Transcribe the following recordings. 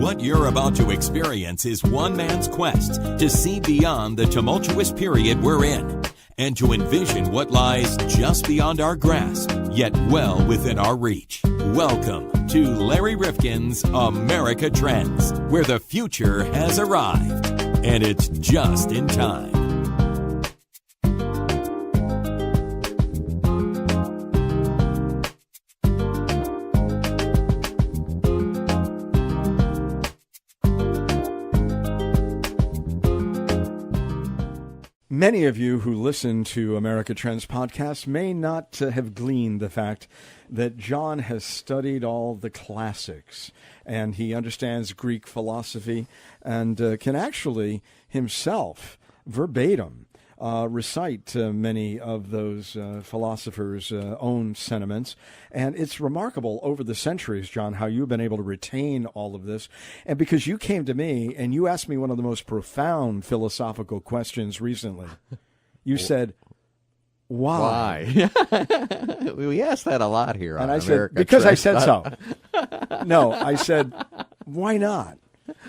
What you're about to experience is one man's quest to see beyond the tumultuous period we're in and to envision what lies just beyond our grasp, yet well within our reach. Welcome to Larry Rifkin's America Trends, where the future has arrived, and it's just in time. Many of you who listen to America Trends podcast may not have gleaned the fact that John has studied all the classics and he understands Greek philosophy and can actually himself verbatim recite many of those philosophers' own sentiments. And it's remarkable over the centuries, John, how you've been able to retain all of this. And because you came to me and you asked me one of the most profound philosophical questions recently. You said, why? We ask that a lot here on I America said, because I Trends. said so. No, I said, why not?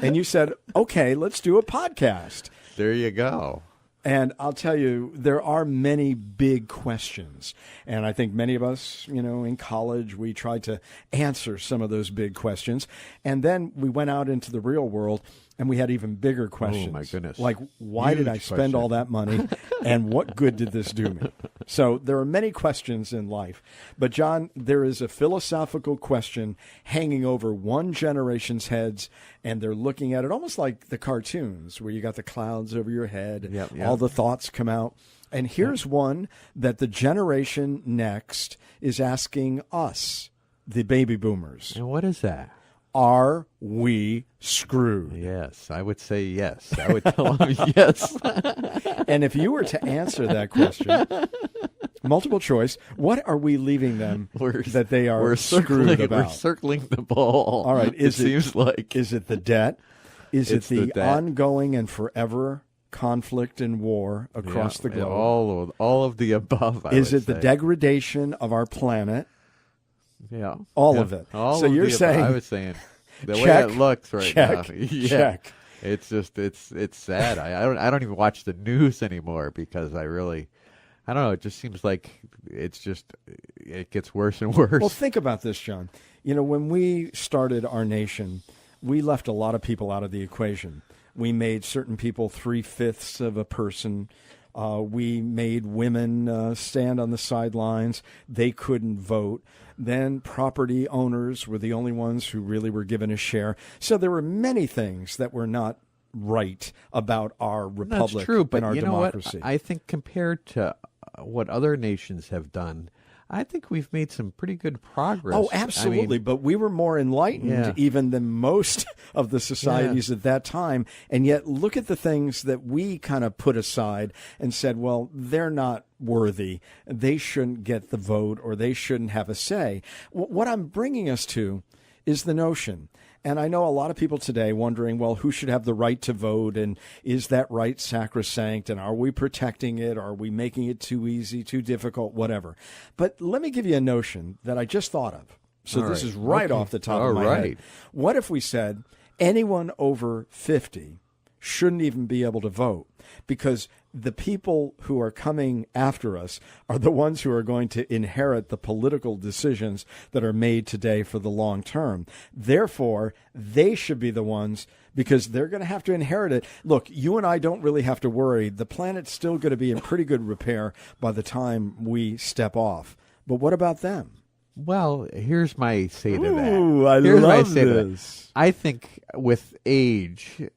And you said, okay, let's do a podcast. There you go. And I'll tell you, there are many big questions. And I think many of us, in college, we tried to answer some of those big questions. And then we went out into the real world and we had even bigger questions. Oh, my goodness. Like, why did I spend all that money? And what good did this do me? So there are many questions in life. But, John, there is a philosophical question hanging over one generation's heads, and they're looking at it almost like the cartoons where you got the clouds over your head, Yep. all the thoughts come out. And here's one that the generation next is asking us, the baby boomers. And what is that? Are we screwed? Yes, I would say yes. I would tell them yes. And if you were to answer that question, multiple choice, what are we leaving them that they are screwed about? We're circling the ball. All right. Seems like. Is it the debt? Is it It's the the debt. ongoing and forever conflict and war across the globe? All of the above, Is would it the say. degradation of our planet? Yeah. All Yeah. of it. All So of you're the above. saying I was saying the check, way it looks right check, now. Yeah. check. It's just it's sad. I don't even watch the news anymore because I don't know, it just seems like it gets worse and worse. Well, think about this, John. When we started our nation, we left a lot of people out of the equation. We made certain people 3/5 of a person. We made women stand on the sidelines. They couldn't vote. Then property owners were the only ones who really were given a share. So there were many things that were not right about our republic. That's true, but and our you know democracy. what? I think compared to what other nations have done, I think we've made some pretty good progress. Oh, absolutely. But we were more enlightened even than most of the societies at that time. And yet look at the things that we kind of put aside and said, well, they're not worthy. They shouldn't get the vote or they shouldn't have a say. What I'm bringing us to is the notion. And I know a lot of people today wondering, well, who should have the right to vote? And is that right sacrosanct? And are we protecting it? Are we making it too easy, too difficult, whatever? But let me give you a notion that I just thought of. So this is right off the top of my head. What if we said anyone over 50 shouldn't even be able to vote? Because the people who are coming after us are the ones who are going to inherit the political decisions that are made today for the long term. Therefore, they should be the ones, because they're going to have to inherit it. Look, you and I don't really have to worry. The planet's still going to be in pretty good repair by the time we step off. But what about them? Well, here's my say to that. Ooh, I Here's my love say to that. this. I think with age,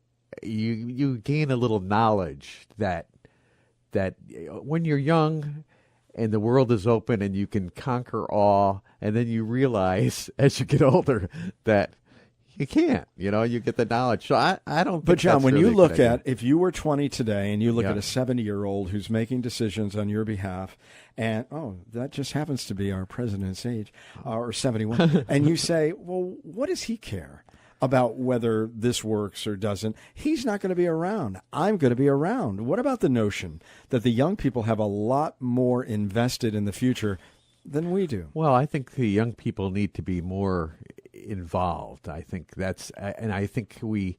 you gain a little knowledge that when you're young and the world is open and you can conquer all, and then you realize as you get older that you can't. You get the knowledge. So I don't. But John, that's when really you look a good idea. at, if you were 20 today and you look at a 70-year-old who's making decisions on your behalf, and that just happens to be our president's age, or 71, and you say, well, what does he care about whether this works or doesn't? He's not going to be around. I'm going to be around. What about the notion that the young people have a lot more invested in the future than we do? Well, I think the young people need to be more involved. I think I think we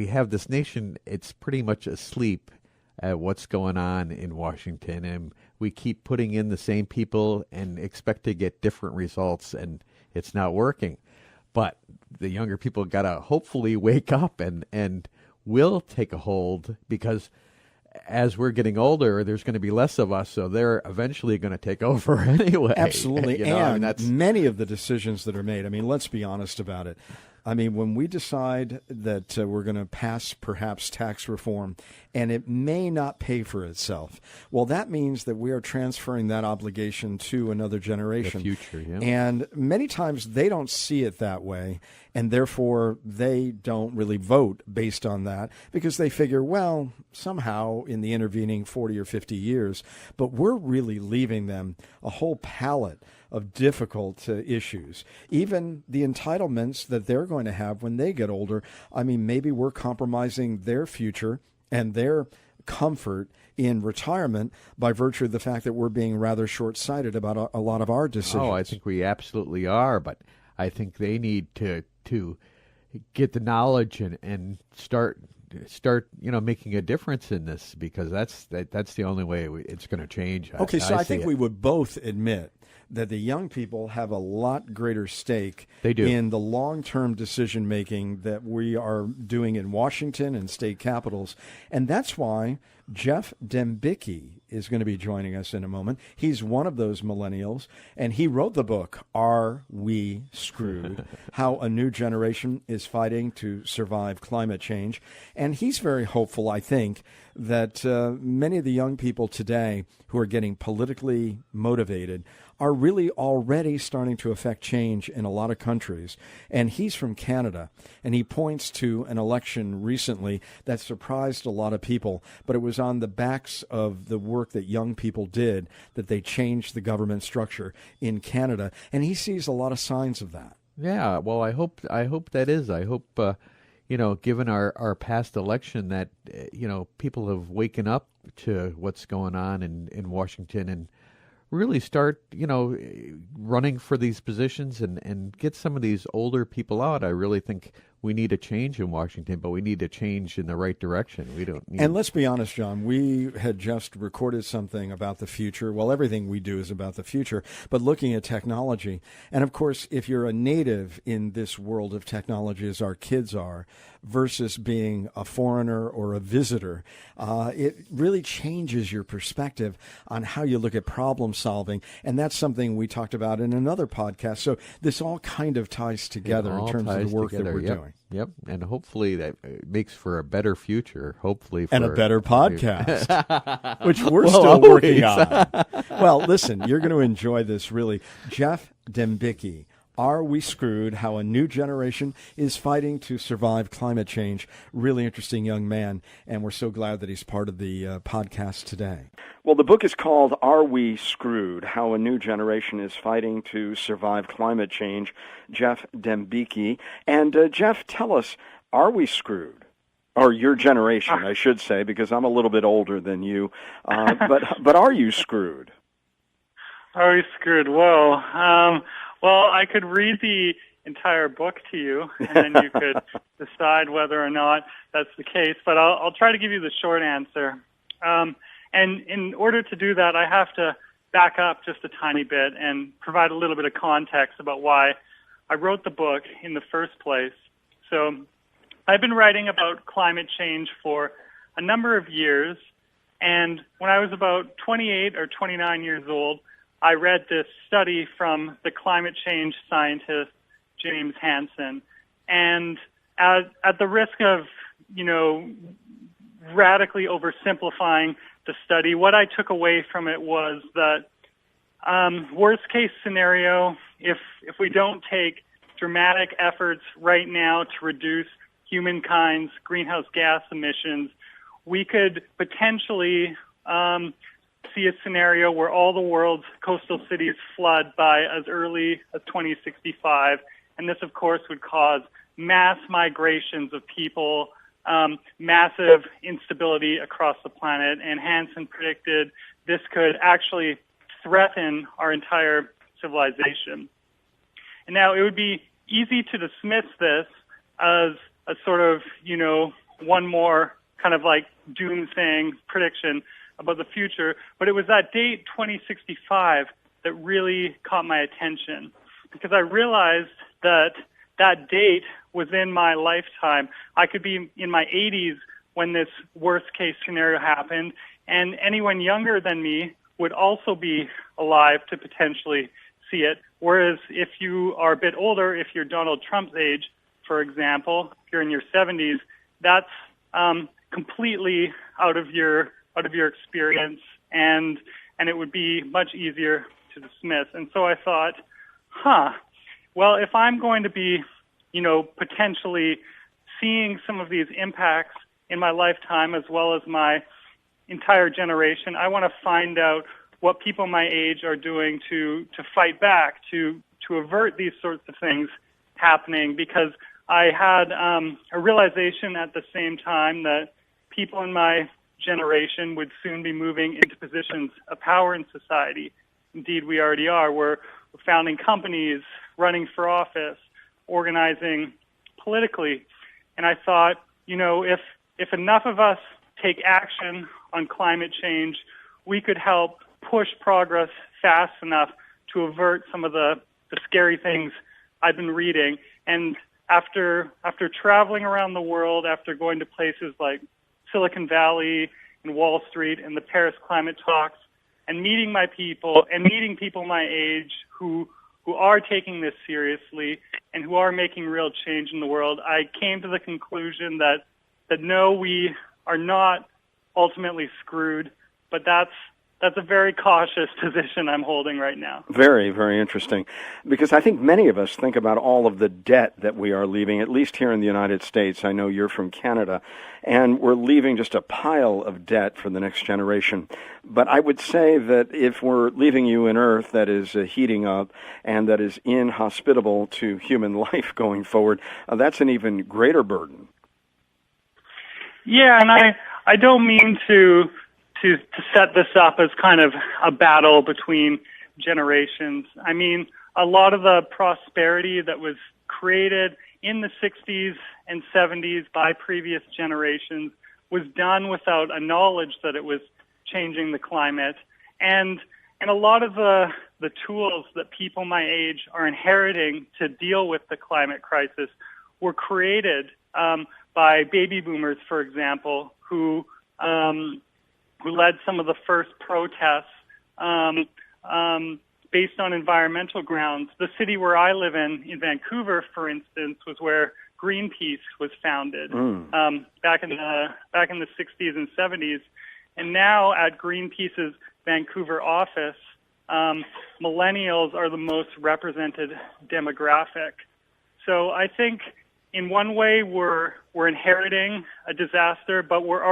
have this nation. It's pretty much asleep at what's going on in Washington, and we keep putting in the same people and expect to get different results, and it's not working. But the younger people got to hopefully wake up and will take a hold, because as we're getting older, there's going to be less of us, so they're eventually going to take over anyway. Absolutely. Many of the decisions that are made, let's be honest about it. When we decide that we're going to pass perhaps tax reform and it may not pay for itself, well, that means that we are transferring that obligation to another generation. The future, yeah. And many times they don't see it that way, and therefore they don't really vote based on that, because they figure, well, somehow in the intervening 40 or 50 years, but we're really leaving them a whole palette of difficult issues, even the entitlements that they're going to have when they get older. Maybe we're compromising their future and their comfort in retirement by virtue of the fact that we're being rather short-sighted about a lot of our decisions. Oh, I think we absolutely are, but I think they need to get the knowledge and start making a difference in this, because that's the only way it's going to change. Okay, so I think we would both admit that the young people have a lot greater stake in the long-term decision-making that we are doing in Washington and state capitals. And that's why Geoff Dembicki is going to be joining us in a moment. He's one of those millennials, and he wrote the book, Are We Screwed? How a New Generation is Fighting to Survive Climate Change. And he's very hopeful, I think, that many of the young people today who are getting politically motivated are really already starting to affect change in a lot of countries. And he's from Canada, and he points to an election recently that surprised a lot of people, but it was on the backs of the work that young people did that they changed the government structure in Canada. And he sees a lot of signs of that. Yeah, well, I hope that is. I hope, given our past election, that, people have waken up to what's going on in Washington and really start, running for these positions and get some of these older people out. I really think we need a change in Washington, but we need a change in the right direction. We don't need... And let's be honest, John, we had just recorded something about the future. Well, everything we do is about the future, but looking at technology. And of course, if you're a native in this world of technology, as our kids are, versus being a foreigner or a visitor, it really changes your perspective on how you look at problem solving. And that's something we talked about in another podcast. So this all kind of ties together in terms of the work that we're doing. Yep, and hopefully that makes for a better future, and a better podcast, which we're still working on. Well, listen, you're going to enjoy this, really. Geoff Dembicki, Are We Screwed? How a New Generation is Fighting to Survive Climate Change. Really interesting young man, and we're so glad that he's part of the podcast today. Well, the book is called Are We Screwed? How a New Generation is Fighting to Survive Climate Change. Geoff Dembicki. And Geoff, tell us, are we screwed? Or your generation, I should say, because I'm a little bit older than you. But are you screwed? Are we screwed? Well, I could read the entire book to you, and then you could decide whether or not that's the case. But I'll try to give you the short answer. And in order to do that, I have to back up just a tiny bit and provide a little bit of context about why I wrote the book in the first place. So I've been writing about climate change for a number of years, and when I was about 28 or 29 years old, I read this study from the climate change scientist James Hansen. And at the risk of, radically oversimplifying the study, what I took away from it was that worst case scenario, if we don't take dramatic efforts right now to reduce humankind's greenhouse gas emissions, we could potentially see a scenario where all the world's coastal cities flood by as early as 2065. And this, of course, would cause mass migrations of people, massive instability across the planet. And Hansen predicted this could actually threaten our entire civilization. And now it would be easy to dismiss this as a sort of, one more kind of like doomsaying prediction about the future. But it was that date, 2065, that really caught my attention, because I realized that that date was in my lifetime. I could be in my 80s when this worst case scenario happened, and anyone younger than me would also be alive to potentially see it. Whereas if you are a bit older, if you're Donald Trump's age, for example, if you're in your 70s, that's completely out of your experience, and it would be much easier to dismiss. And so I thought, well, if I'm going to be, potentially seeing some of these impacts in my lifetime as well as my entire generation, I want to find out what people my age are doing to fight back, to avert these sorts of things happening, because I had a realization at the same time that people in my generation would soon be moving into positions of power in society. Indeed, we already are. We're founding companies, running for office, organizing politically. And I thought, if enough of us take action on climate change, we could help push progress fast enough to avert some of the scary things I've been reading. And after traveling around the world, after going to places like Silicon Valley and Wall Street and the Paris climate talks, and meeting people my age who are taking this seriously and who are making real change in the world, I came to the conclusion that no, we are not ultimately screwed, but that's a very cautious position I'm holding right now. Very, very interesting, because I think many of us think about all of the debt that we are leaving, at least here in the United States. I know you're from Canada, and we're leaving just a pile of debt for the next generation. But I would say that if we're leaving you an earth that is heating up and that is inhospitable to human life going forward, that's an even greater burden. Yeah, and I don't mean to set this up as kind of a battle between generations. I mean, a lot of the prosperity that was created in the 60s and 70s by previous generations was done without a knowledge that it was changing the climate. And a lot of the tools that people my age are inheriting to deal with the climate crisis were created by baby boomers, for example, who led some of the first protests based on environmental grounds. The city where I live in Vancouver, for instance, was where Greenpeace was founded back in the 60s and 70s. And now at Greenpeace's Vancouver office, millennials are the most represented demographic. So I think in one way we're inheriting a disaster, but we're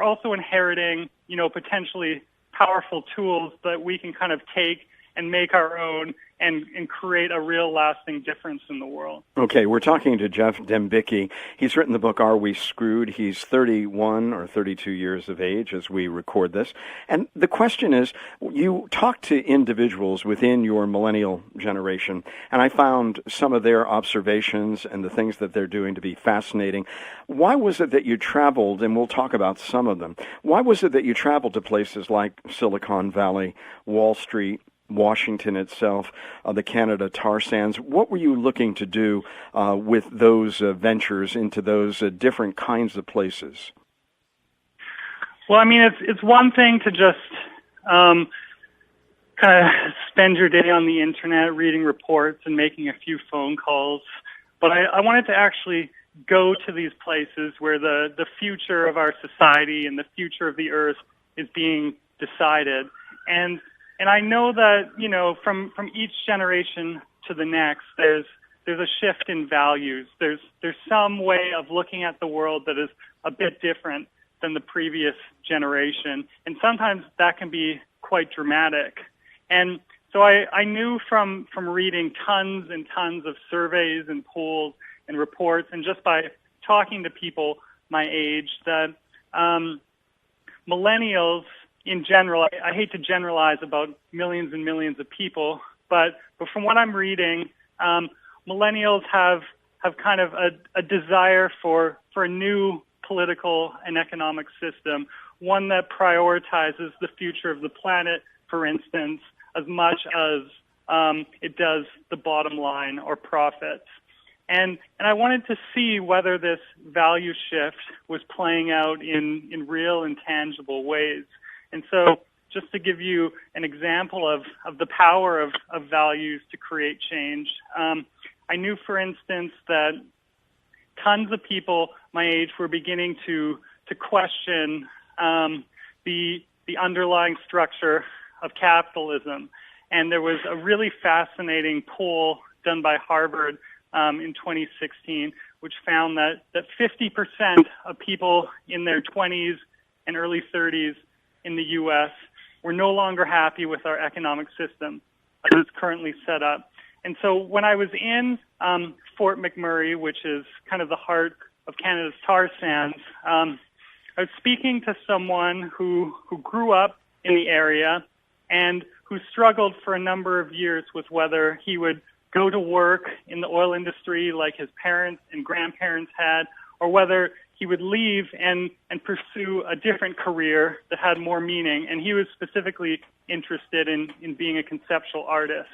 also inheriting, potentially powerful tools that we can kind of take and make our own and create a real lasting difference in the world. Okay, we're talking to Geoff Dembicki. He's written the book, Are We Screwed? He's 31 or 32 years of age as we record this. And the question is, you talk to individuals within your millennial generation, and I found some of their observations and the things that they're doing to be fascinating. Why was it that you traveled, and we'll talk about some of them, why was it that you traveled to places like Silicon Valley, Wall Street, Washington itself, the Canada tar sands? What were you looking to do with those ventures into those different kinds of places? Well, I mean, it's one thing to just kind of spend your day on the internet reading reports and making a few phone calls, but I wanted to actually go to these places where the future of our society and the future of the earth is being decided. And I know that, from each generation to the next, there's a shift in values. There's some way of looking at the world that is a bit different than the previous generation. And sometimes that can be quite dramatic. And so I knew from reading tons and tons of surveys and polls and reports, and just by talking to people my age, that millennials in general, I hate to generalize about millions and millions of people, but from what I'm reading, millennials have kind of a desire for a new political and economic system, one that prioritizes the future of the planet, for instance, as much as it does the bottom line or profits. And I wanted to see whether this value shift was playing out in real and tangible ways. And so just to give you an example of the power of values to create change, I knew, for instance, that tons of people my age were beginning to question the underlying structure of capitalism. And there was a really fascinating poll done by Harvard in 2016, which found that 50% of people in their 20s and early 30s in the U.S. were no longer happy with our economic system as it's currently set up. And so when I was in Fort McMurray, which is kind of the heart of Canada's tar sands, I was speaking to someone who grew up in the area and who struggled for a number of years with whether he would go to work in the oil industry like his parents and grandparents had, or whether he would leave and pursue a different career that had more meaning. And he was specifically interested in being a conceptual artist.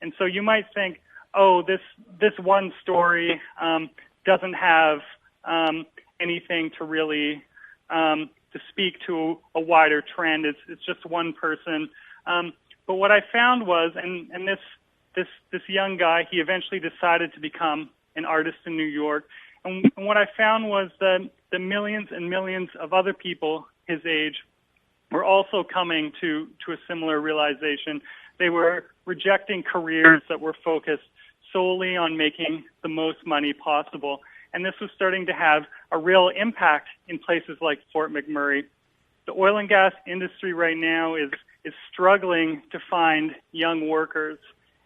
And so you might think, oh, this one story doesn't have anything to really to speak to a wider trend. It's just one person. But what I found was, and this young guy, he eventually decided to become an artist in New York. And what I found was that the millions and millions of other people his age were also coming to a similar realization. They were rejecting careers that were focused solely on making the most money possible. And this was starting to have a real impact in places like Fort McMurray. The oil and gas industry right now is struggling to find young workers.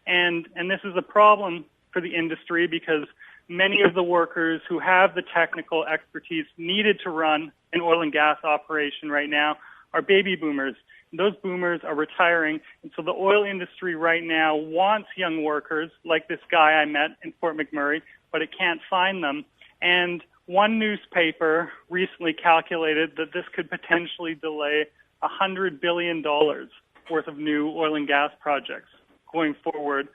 And this is a problem for the industry because many of the workers who have the technical expertise needed to run an oil and gas operation right now are baby boomers. Those boomers are retiring. And so the oil industry right now wants young workers like this guy I met in Fort McMurray, but it can't find them. And one newspaper recently calculated that this could potentially delay $100 billion worth of new oil and gas projects going forward.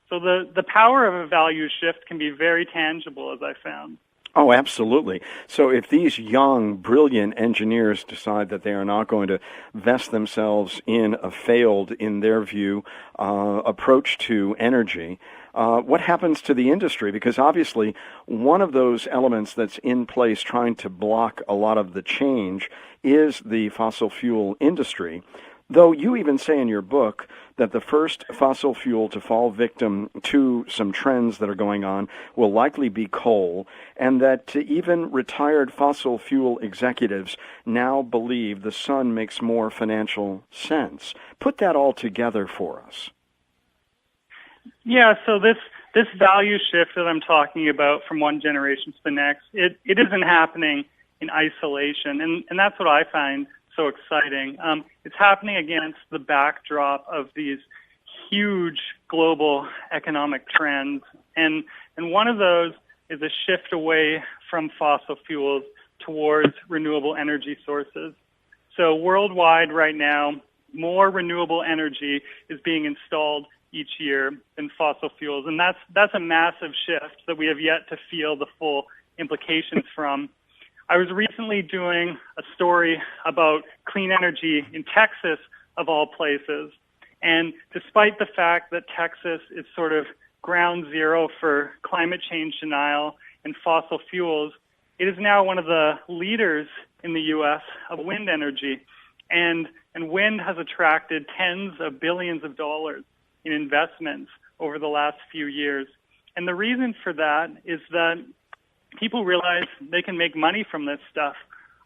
So the power of a value shift can be very tangible, as I found. Oh, absolutely. So if these young, brilliant engineers decide that they are not going to vest themselves in a failed, in their view, approach to energy, what happens to the industry? Because obviously one of those elements that's in place trying to block a lot of the change is the fossil fuel industry. Though you even say in your book that the first fossil fuel to fall victim to some trends that are going on will likely be coal, and that even retired fossil fuel executives now believe the sun makes more financial sense. Put that all together for us. Yeah, so this value shift that I'm talking about from one generation to the next, it isn't happening in isolation, and that's what I find so exciting. It's happening against the backdrop of these huge global economic trends. And one of those is a shift away from fossil fuels towards renewable energy sources. So worldwide right now, more renewable energy is being installed each year than fossil fuels. And that's a massive shift that we have yet to feel the full implications from. I was recently doing a story about clean energy in Texas, of all places. And despite the fact that Texas is sort of ground zero for climate change denial and fossil fuels, it is now one of the leaders in the U.S. of wind energy. And wind has attracted tens of billions of dollars in investments over the last few years. And the reason for that is that people realize they can make money from this stuff,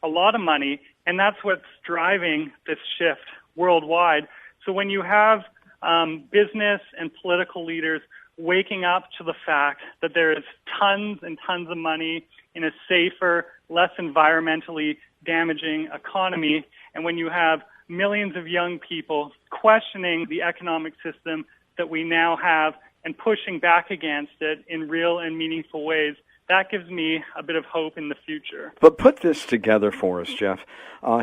a lot of money, and that's what's driving this shift worldwide. So when you have business and political leaders waking up to the fact that there is tons and tons of money in a safer, less environmentally damaging economy, and when you have millions of young people questioning the economic system that we now have and pushing back against it in real and meaningful ways, that gives me a bit of hope in the future. But put this together for us, Geoff.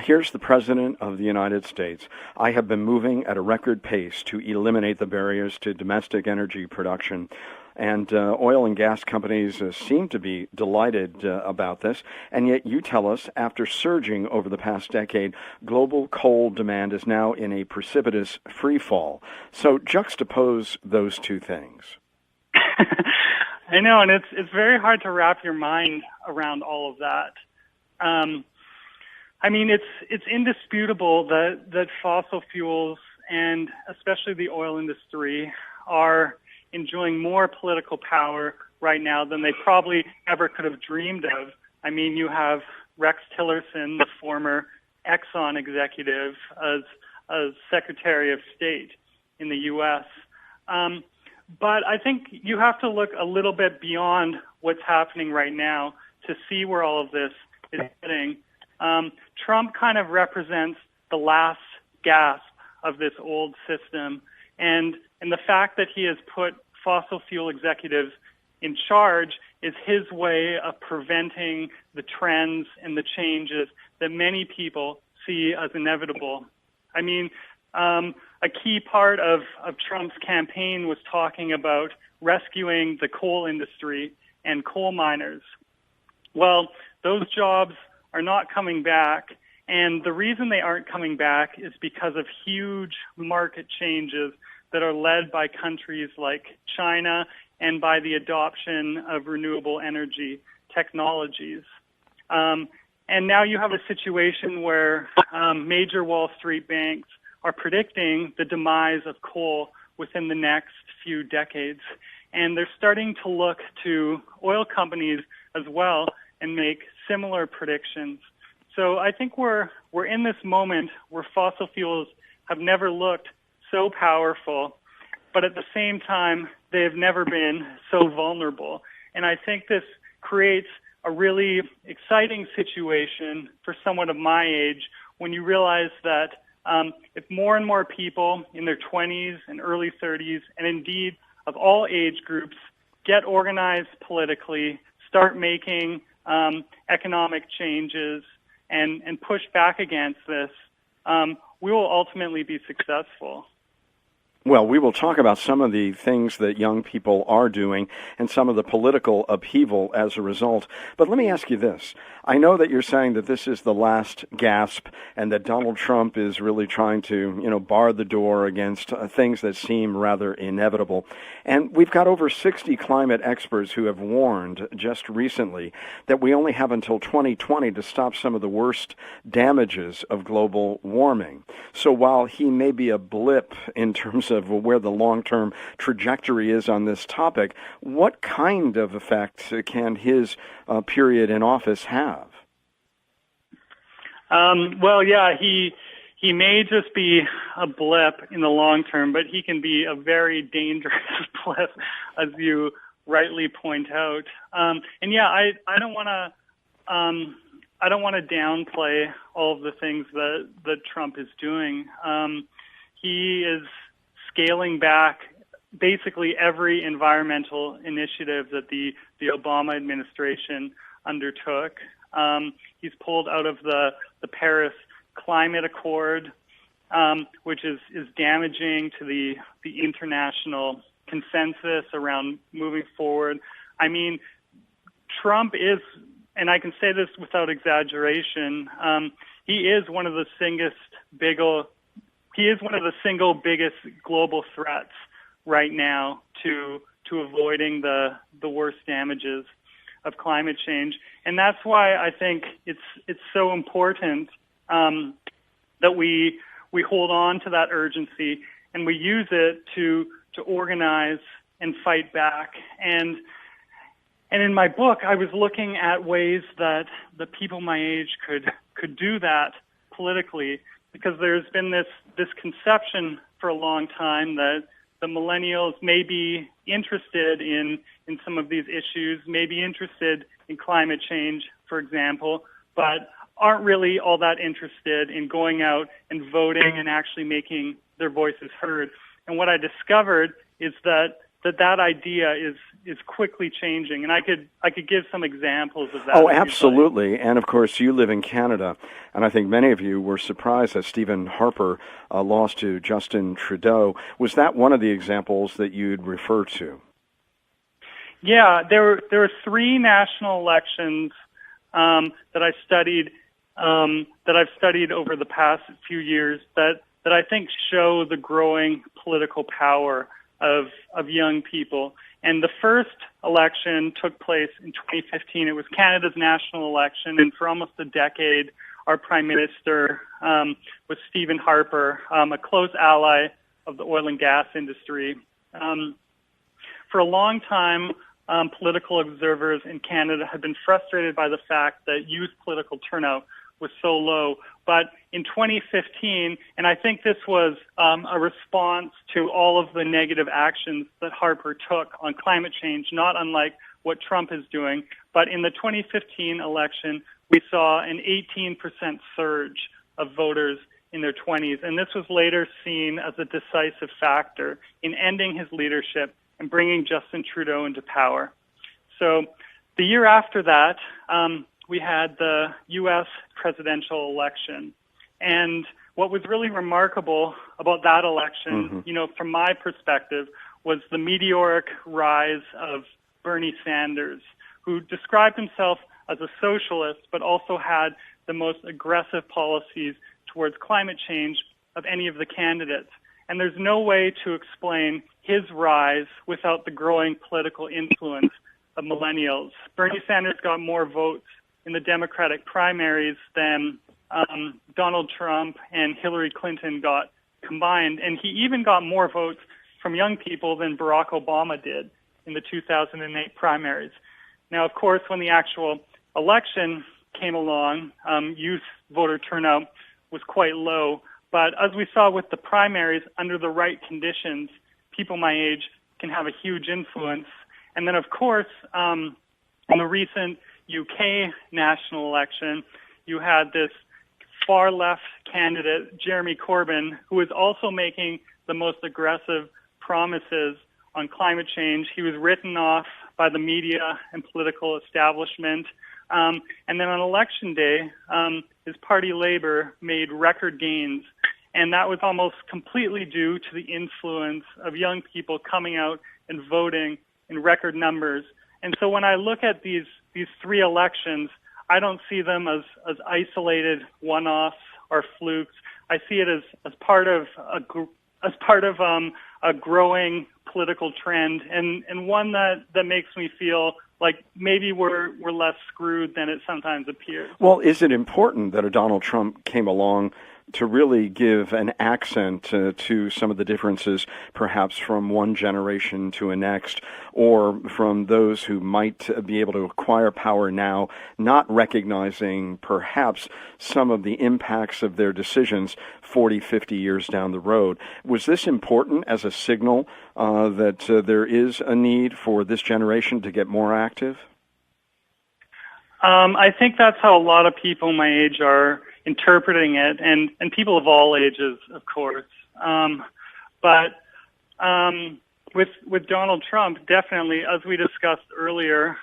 Here's the President of the United States. I have been moving at a record pace to eliminate the barriers to domestic energy production. And oil and gas companies seem to be delighted about this. And yet you tell us, after surging over the past decade, global coal demand is now in a precipitous free fall. So juxtapose those two things. I know, and it's very hard to wrap your mind around all of that. I mean, it's indisputable that fossil fuels, and especially the oil industry, are enjoying more political power right now than they probably ever could have dreamed of. I mean, you have Rex Tillerson, the former Exxon executive, as Secretary of State in the U.S., but I think you have to look a little bit beyond what's happening right now to see where all of this is heading. Trump kind of represents the last gasp of this old system, and the fact that he has put fossil fuel executives in charge is his way of preventing the trends and the changes that many people see as inevitable. I mean, a key part of Trump's campaign was talking about rescuing the coal industry and coal miners. Well, those jobs are not coming back, and the reason they aren't coming back is because of huge market changes that are led by countries like China and by the adoption of renewable energy technologies. And now you have a situation where major Wall Street banks are predicting the demise of coal within the next few decades. And they're starting to look to oil companies as well and make similar predictions. So I think we're in this moment where fossil fuels have never looked so powerful, but at the same time, they have never been so vulnerable. And I think this creates a really exciting situation for someone of my age when you realize that if more and more people in their 20s and early 30s, and indeed of all age groups, get organized politically, start making economic changes, and push back against this, we will ultimately be successful. Well, we will talk about some of the things that young people are doing and some of the political upheaval as a result. But let me ask you this. I know that you're saying that this is the last gasp and that Donald Trump is really trying to, bar the door against things that seem rather inevitable. And we've got over 60 climate experts who have warned just recently that we only have until 2020 to stop some of the worst damages of global warming. So while he may be a blip in terms of where the long-term trajectory is on this topic, what kind of effect can his period in office have? He may just be a blip in the long term, but he can be a very dangerous blip, as you rightly point out. I don't want to downplay all of the things that Trump is doing. He is scaling back basically every environmental initiative that the Obama administration undertook. He's pulled out of the Paris Climate Accord, which is damaging to the international consensus around moving forward. I mean, Trump is, and I can say this without exaggeration, he is one of the single biggest global threats right now to avoiding the worst damages of climate change. And that's why I think it's so important that we hold on to that urgency and we use it to organize and fight back. And in my book, I was looking at ways that the people my age could do that politically, because there's been this conception for a long time that the millennials may be interested in some of these issues, may be interested in climate change, for example, but aren't really all that interested in going out and voting and actually making their voices heard. And what I discovered is that that idea is quickly changing, and I could give some examples of that. Oh, absolutely. And of course, you live in Canada, and I think many of you were surprised that Stephen Harper lost to Justin Trudeau. Was that one of the examples that you'd refer to? Yeah, there were 3 national elections that I've studied over the past few years that I think show the growing political power of young people. And the first election took place in 2015. It was Canada's national election, and for almost a decade, our Prime Minister was Stephen Harper, a close ally of the oil and gas industry. For a long time, political observers in Canada have been frustrated by the fact that youth political turnout was so low. But in 2015, and I think this was a response to all of the negative actions that Harper took on climate change, not unlike what Trump is doing. But in the 2015 election, we saw an 18% surge of voters in their 20s. And this was later seen as a decisive factor in ending his leadership and bringing Justin Trudeau into power. So the year after that, we had the U.S. presidential election. And what was really remarkable about that election, from my perspective, was the meteoric rise of Bernie Sanders, who described himself as a socialist, but also had the most aggressive policies towards climate change of any of the candidates. And there's no way to explain his rise without the growing political influence of millennials. Bernie Sanders got more votes in the Democratic primaries than Donald Trump and Hillary Clinton got combined. And he even got more votes from young people than Barack Obama did in the 2008 primaries. Now, of course, when the actual election came along, youth voter turnout was quite low. But as we saw with the primaries, under the right conditions, people my age can have a huge influence. And then, of course, in the recent UK national election, you had this far-left candidate, Jeremy Corbyn, who was also making the most aggressive promises on climate change. He was written off by the media and political establishment. And then on election day, his party, Labour, made record gains. And that was almost completely due to the influence of young people coming out and voting in record numbers. And so when I look at these 3 elections, I don't see them as isolated one-offs or flukes. I see it as part of a growing political trend, and one that makes me feel like maybe we're less screwed than it sometimes appears. Well, is it important that a Donald Trump came along to really give an accent to some of the differences, perhaps from one generation to a next, or from those who might be able to acquire power now, not recognizing perhaps some of the impacts of their decisions 40, 50 years down the road? Was this important as a signal that there is a need for this generation to get more active? I think that's how a lot of people my age are interpreting it, and people of all ages, of course. But with Donald Trump, definitely, as we discussed earlier,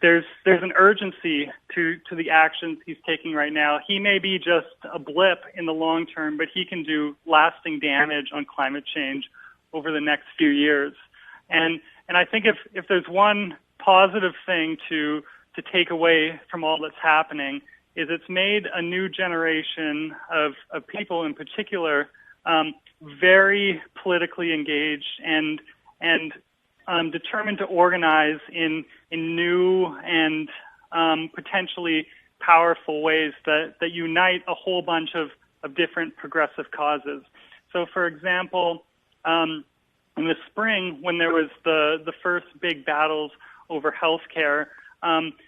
there's an urgency to the actions he's taking right now. He may be just a blip in the long term, but he can do lasting damage on climate change over the next few years. And I think if there's one positive thing to take away from all that's happening, is it's made a new generation of people in particular very politically engaged and determined to organize in new and potentially powerful ways that unite a whole bunch of different progressive causes. So, for example, in the spring, when there was the first big battles over healthcare,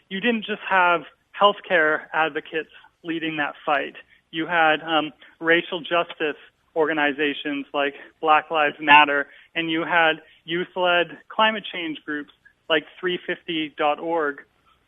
you didn't just have healthcare advocates leading that fight. You had racial justice organizations like Black Lives Matter, and you had youth-led climate change groups like 350.org.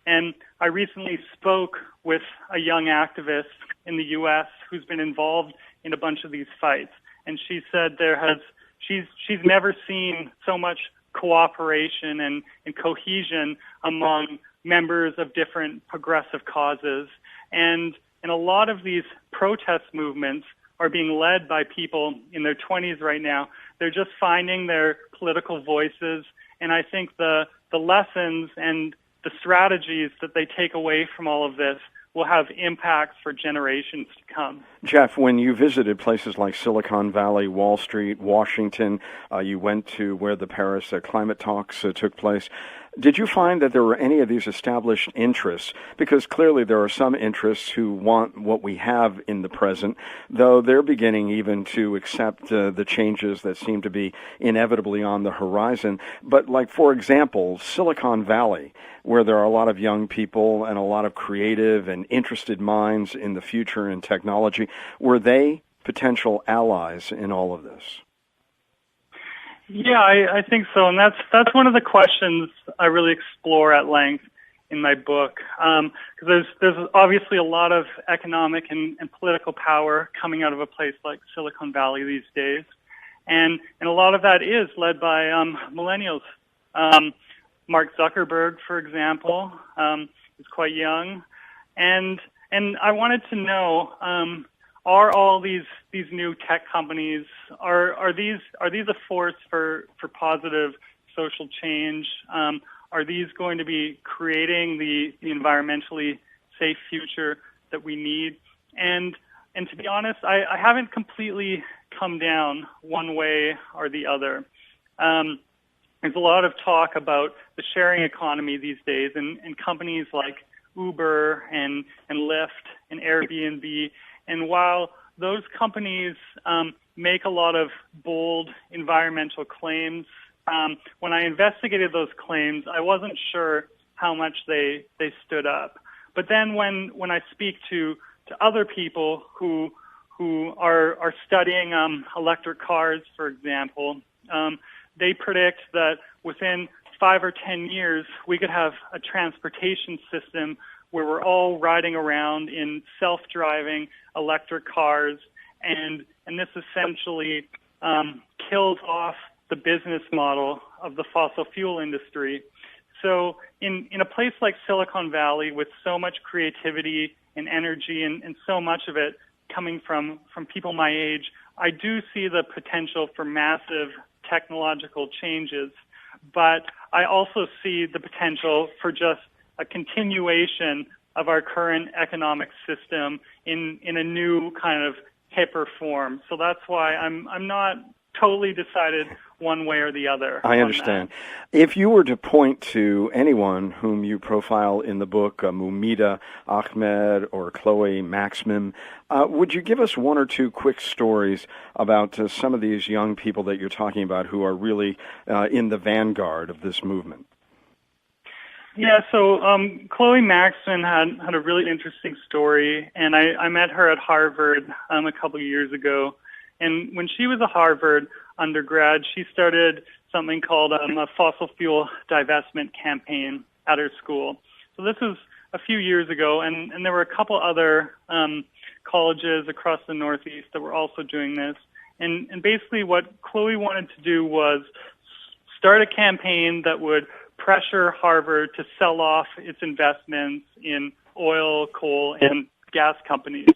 And I recently spoke with a young activist in the U.S. who's been involved in a bunch of these fights, and she said there has she's never seen so much cooperation and cohesion among members of different progressive causes. And a lot of these protest movements are being led by people in their 20s right now. They're just finding their political voices. And I think the lessons and the strategies that they take away from all of this will have impacts for generations to come. Geoff, when you visited places like Silicon Valley, Wall Street, Washington, you went to where the Paris climate talks took place, did you find that there were any of these established interests? Because clearly there are some interests who want what we have in the present, though they're beginning even to accept the changes that seem to be inevitably on the horizon. But like, for example, Silicon Valley, where there are a lot of young people and a lot of creative and interested minds in the future and technology, were they potential allies in all of this? Yeah, I think so, and that's one of the questions I really explore at length in my book, because there's obviously a lot of economic and political power coming out of a place like Silicon Valley these days, and a lot of that is led by millennials. Mark Zuckerberg, for example, is quite young, and I wanted to know. Are all these new tech companies are these a force for positive social change? Are these going to be creating the environmentally safe future that we need? And to be honest, I haven't completely come down one way or the other. There's a lot of talk about the sharing economy these days, and companies like Uber and Lyft and Airbnb. And while those companies make a lot of bold environmental claims, when I investigated those claims, I wasn't sure how much they stood up. But then when I speak to other people who are studying electric cars, for example, they predict that within 5 or 10 years, we could have a transportation system where we're all riding around in self-driving electric cars, and this essentially kills off the business model of the fossil fuel industry. So in a place like Silicon Valley, with so much creativity and energy and so much of it coming from people my age, I do see the potential for massive technological changes, but I also see the potential for just a continuation of our current economic system in a new kind of hipper form. So that's why I'm not totally decided one way or the other. I understand. If you were to point to anyone whom you profile in the book, Mumita Ahmed or Chloe Maximum, would you give us one or two quick stories about some of these young people that you're talking about who are really in the vanguard of this movement? Yeah, so Chloe Maxson had a really interesting story, and I met her at Harvard a couple of years ago. And when she was a Harvard undergrad, she started something called a fossil fuel divestment campaign at her school. So this was a few years ago, and there were a couple other colleges across the Northeast that were also doing this. And basically what Chloe wanted to do was start a campaign that would pressure Harvard to sell off its investments in oil, coal, and gas companies.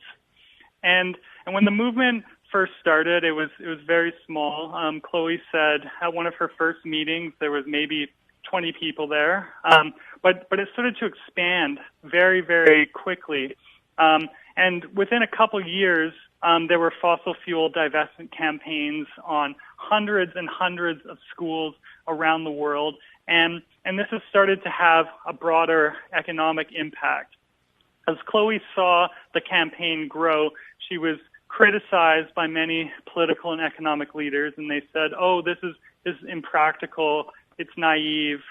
And when the movement first started, it was very small. Chloe said at one of her first meetings there was maybe 20 people there, but it started to expand very, very quickly. And within a couple years, there were fossil fuel divestment campaigns on hundreds and hundreds of schools around the world, and this has started to have a broader economic impact. As Chloe saw the campaign grow, she was criticized by many political and economic leaders, and they said, "Oh, this is impractical. It's naive.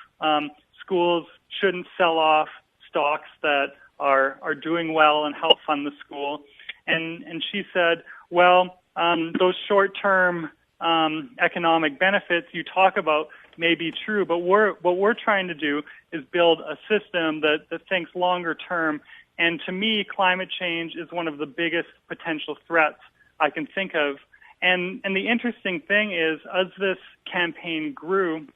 Schools shouldn't sell off stocks that are doing well and help fund the school." And she said, "Well, those short-term economic benefits you talk about may be true, but what we're trying to do is build a system that thinks longer term. And to me, climate change is one of the biggest potential threats I can think of. And the interesting thing is, as this campaign grew,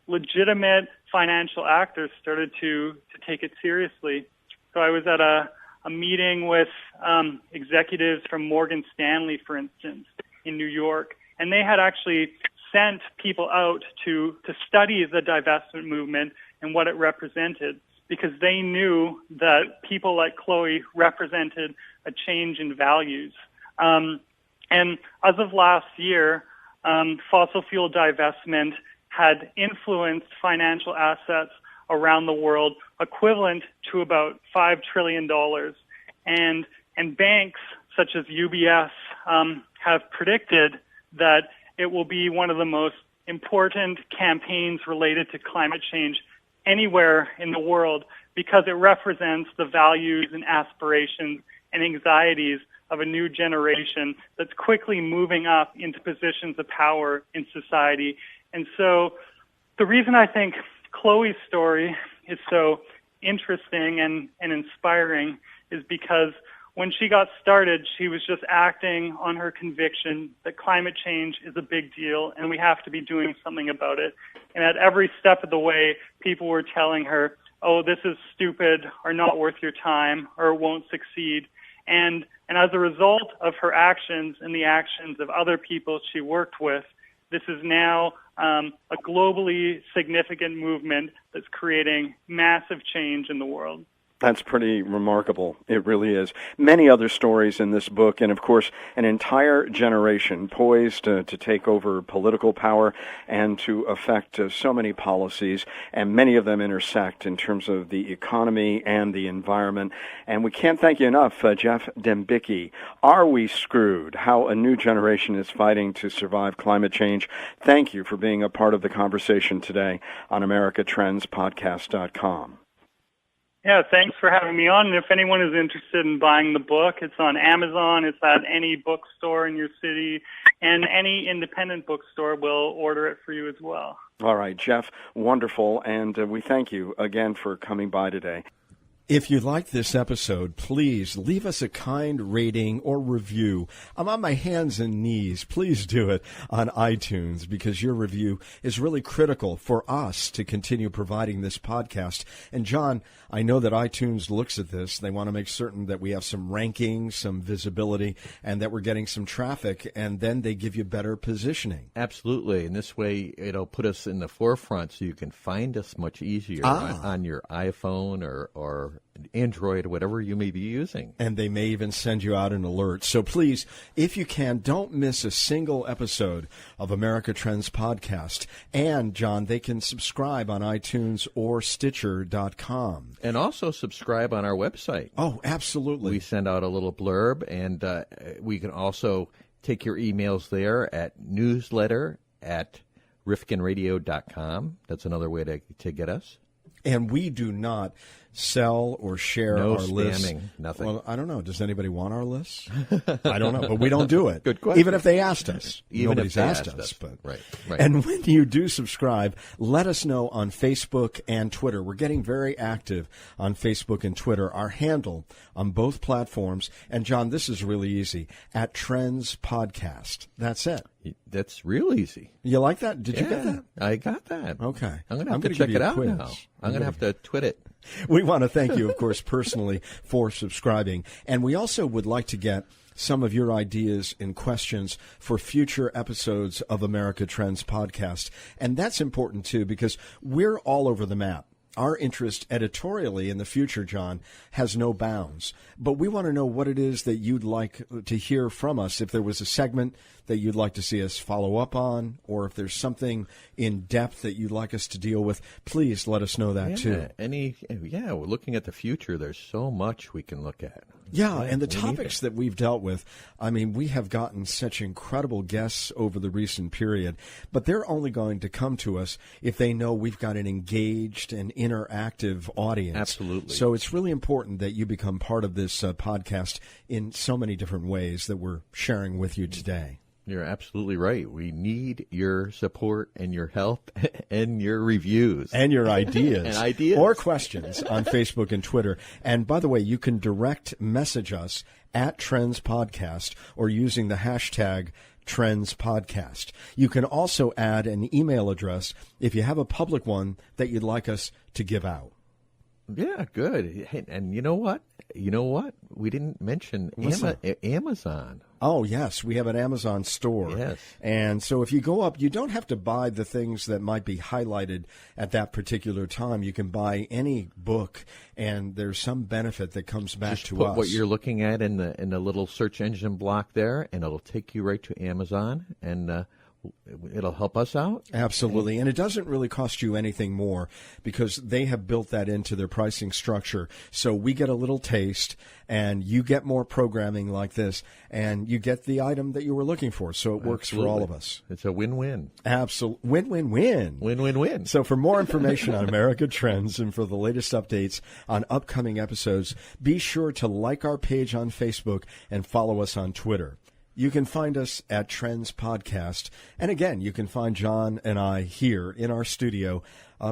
legitimate financial actors started to take it seriously. So I was at a meeting with executives from Morgan Stanley, for instance, in New York, and they had actually sent people out to study the divestment movement and what it represented, because they knew that people like Chloe represented a change in values. And as of last year, fossil fuel divestment had influenced financial assets around the world equivalent to about $5 trillion. And banks such as UBS have predicted that it will be one of the most important campaigns related to climate change anywhere in the world, because it represents the values and aspirations and anxieties of a new generation that's quickly moving up into positions of power in society. And so the reason I think Chloe's story is so interesting and inspiring is because when she got started, she was just acting on her conviction that climate change is a big deal and we have to be doing something about it. And at every step of the way, people were telling her, oh, this is stupid or not worth your time or it won't succeed. And as a result of her actions and the actions of other people she worked with, this is now a globally significant movement that's creating massive change in the world. That's pretty remarkable. It really is. Many other stories in this book, and of course, an entire generation poised to take over political power and to affect so many policies, and many of them intersect in terms of the economy and the environment. And we can't thank you enough, Geoff Dembicki. Are We Screwed? How a New Generation is Fighting to Survive Climate Change. Thank you for being a part of the conversation today on AmericaTrendsPodcast.com. Yeah, thanks for having me on. And if anyone is interested in buying the book, it's on Amazon. It's at any bookstore in your city, and any independent bookstore will order it for you as well. All right, Geoff, wonderful. And we thank you again for coming by today. If you like this episode, please leave us a kind rating or review. I'm on my hands and knees. Please do it on iTunes, because your review is really critical for us to continue providing this podcast. And John, I know that iTunes looks at this. They want to make certain that we have some rankings, some visibility, and that we're getting some traffic, and then they give you better positioning. Absolutely. And this way it'll put us in the forefront so you can find us much easier on your iPhone or Android, whatever you may be using. And they may even send you out an alert. So please, if you can, don't miss a single episode of America Trends Podcast. And, John, they can subscribe on iTunes or Stitcher.com. And also subscribe on our website. Oh, absolutely. We send out a little blurb, and we can also take your emails there at newsletter@rifkinradio.com. That's another way to get us. And we do not sell or share our lists. No spamming, nothing. Well, I don't know. Does anybody want our lists? I don't know, but we don't do it. Good question. Even if they asked us. Nobody's asked us. But right. And when you do subscribe, let us know on Facebook and Twitter. We're getting very active on Facebook and Twitter. Our handle on both platforms, and John, this is really easy, @Trends Podcast. That's it. That's real easy. You like that? Did you get that? I got that. Okay. I'm going to have to check it out now. I'm going to have to twit it. We want to thank you, of course, personally for subscribing. And we also would like to get some of your ideas and questions for future episodes of America Trends Podcast. And that's important, too, because we're all over the map. Our interest editorially in the future, John, has no bounds. But we want to know what it is that you'd like to hear from us. If there was a segment that you'd like to see us follow up on, or if there's something in depth that you'd like us to deal with, please let us know that, too. We're looking at the future. There's so much we can look at. Yeah, and the topics that we've dealt with, I mean, we have gotten such incredible guests over the recent period, but they're only going to come to us if they know we've got an engaged and interactive audience. Absolutely. So it's really important that you become part of this podcast in so many different ways that we're sharing with you today. You're absolutely right. We need your support and your help and your reviews. And your ideas. And ideas. Or questions on Facebook and Twitter. And by the way, you can direct message us at Trends Podcast or using the hashtag Trends Podcast. You can also add an email address if you have a public one that you'd like us to give out. Yeah, good. Hey, and you know what? We didn't mention Amazon. Oh, yes. We have an Amazon store. Yes. And so if you go up, you don't have to buy the things that might be highlighted at that particular time. You can buy any book, and there's some benefit that comes back Just to put us. what you're looking at in the little search engine block there, and it'll take you right to Amazon, and it'll help us out. Absolutely. And it doesn't really cost you anything more because they have built that into their pricing structure. So we get a little taste and you get more programming like this and you get the item that you were looking for. So it works for all of us. It's a win-win. Absolutely. Win-win-win. Win-win-win. So for more information on America Trends and for the latest updates on upcoming episodes, be sure to like our page on Facebook and follow us on Twitter. You can find us at Trends Podcast. And again, you can find John and I here in our studio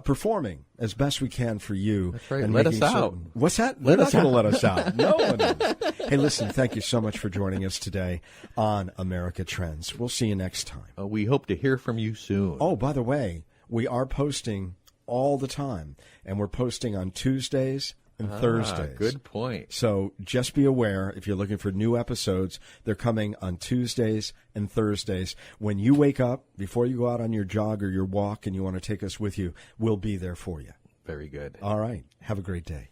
performing as best we can for you. That's right. And Let us out. What's that? They're not going to let us out. No one is. Hey, listen, thank you so much for joining us today on America Trends. We'll see you next time. We hope to hear from you soon. Oh, by the way, we are posting all the time. And we're posting on Tuesdays and Thursdays. Good point. So just be aware, if you're looking for new episodes, they're coming on Tuesdays and Thursdays. When you wake up, before you go out on your jog or your walk and you want to take us with you, we'll be there for you. Very good. All right. Have a great day.